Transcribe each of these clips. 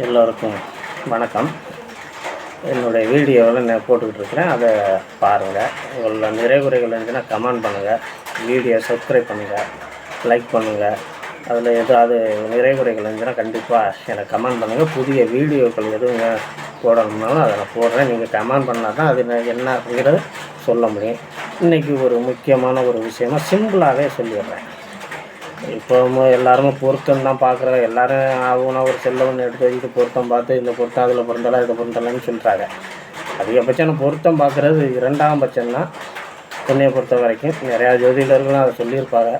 எல்லோருக்கும் வணக்கம். என்னுடைய வீடியோவில் நான் போட்டுக்கிட்டு இருக்கிறேன், அதை பாருங்கள். உங்களோட நிறைகுறைகள் இருந்துச்சுன்னா கமெண்ட் பண்ணுங்கள், வீடியோ சப்ஸ்கிரைப் பண்ணுங்கள், லைக் பண்ணுங்கள். அதில் ஏதாவது நிறைகுறைகள் இருந்துச்சுன்னா கண்டிப்பாக எனக்கு கமெண்ட் பண்ணுங்கள். புதிய வீடியோக்கள் எதுவும் போடணும்னாலும் அதை நான் போடுறேன். நீங்கள் கமெண்ட் பண்ணால் தான் அது என்ன அப்படிங்கிறது சொல்ல முடியும். இன்றைக்கி ஒரு முக்கியமான ஒரு விஷயமாக சிம்பிளாகவே சொல்லிடுறேன். இப்போ எல்லாருமே பொருத்தம் தான் பார்க்குறாங்க. எல்லோரும் ஆகுனா ஒரு செல்லை ஒன்று எடுத்து வச்சுட்டு பொருத்தம் பார்த்து இந்த பொருத்தம் அதில் பொருந்தலாம் இதை பொருந்தலாம்னு சொல்கிறாங்க. அதிகபட்சம் பொருத்தம் பார்க்குறது இரண்டாம் பட்சம்தான். என்னையை பொறுத்த வரைக்கும் நிறையா ஜோதிடர்களும் அதை சொல்லியிருப்பாங்க.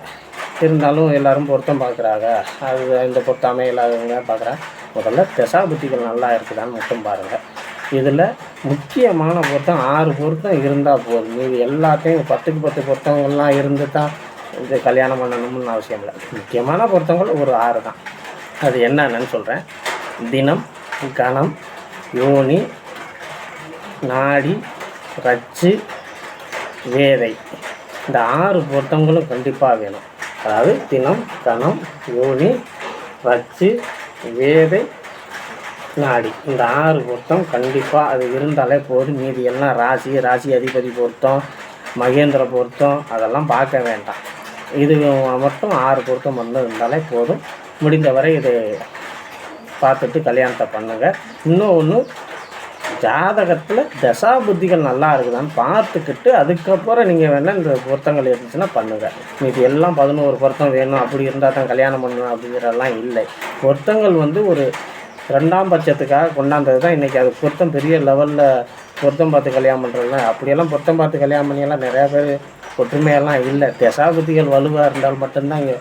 இருந்தாலும் எல்லோரும் பொருத்தம் பார்க்குறாங்க. அது இந்த பொருத்தம் அமையலாதவங்க பார்க்குறாங்க. முதல்ல தசாபுத்திகள் நல்லா இருக்குதான்னு மட்டும் பாருங்கள். இதில் முக்கியமான பொருத்தம் 6 பொருத்தம் இருந்தால் போதும். மீது எல்லாத்தையும் 10க்கு 10 பொருத்தங்கள்லாம் இருந்து தான் இது கல்யாணம் பண்ணணும்னு அவசியம் இல்லை. முக்கியமான பொருத்தங்கள் ஒரு 6 தான். அது என்னன்னு சொல்கிறேன். தினம், கணம், யோனி, நாடி, ரச்சு, வேதை, இந்த 6 பொருத்தங்களும் கண்டிப்பாக வேணும். அதாவது தினம், கணம், யோனி, ரச்சு, வேதை, நாடி, இந்த 6 பொருத்தம் கண்டிப்பாக அது இருந்தாலே போதும். மீதி எல்லாம் ராசி அதிபதி பொருத்தம், மகேந்திர பொருத்தம் அதெல்லாம் பார்க்க வேண்டாம். இது மட்டும் 6 பொருத்தம் வந்து இருந்தாலே போதும். முடிந்தவரை இதை பார்த்துட்டு கல்யாணத்தை பண்ணுங்கள். இன்னொன்று, ஜாதகத்தில் தசாபுத்திகள் நல்லா இருக்குதான்னு பார்த்துக்கிட்டு அதுக்கப்புறம் நீங்கள் வேணால் இந்த பொருத்தங்கள் இருந்துச்சுன்னா பண்ணுங்கள். மீது எல்லாம் 11 பொருத்தம் வேணும் அப்படி இருந்தால் தான் கல்யாணம் பண்ணணும் அப்படிங்கிறதெல்லாம் இல்லை. பொருத்தங்கள் வந்து ஒரு 2ஆம் பட்சத்துக்காக கொண்டாந்தது தான். இன்றைக்கி அது பொருத்தம் பெரிய லெவலில் பொருத்தம் பார்த்து கல்யாணம் பண்ணுறதுலாம் அப்படியெல்லாம் பொருத்தம் பார்த்து கல்யாணம் பண்ணியெல்லாம் நிறையா பேர் ஒற்றுமையெல்லாம் இல்லை. தசாபுத்திகள் வலுவாக இருந்தால் மட்டும்தான் இங்கே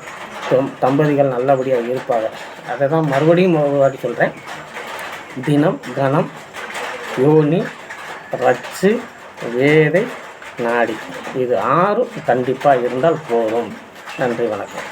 தம்பதிகள் நல்லபடியாக இருப்பாங்க. அதை தான் மறுபடியும் ஒரு வாட்டி சொல்கிறேன். தினம், கணம், யோனி, ரச்சு, வேதை, நாடி, இது 6 கண்டிப்பாக இருந்தால் போதும். நன்றி, வணக்கம்.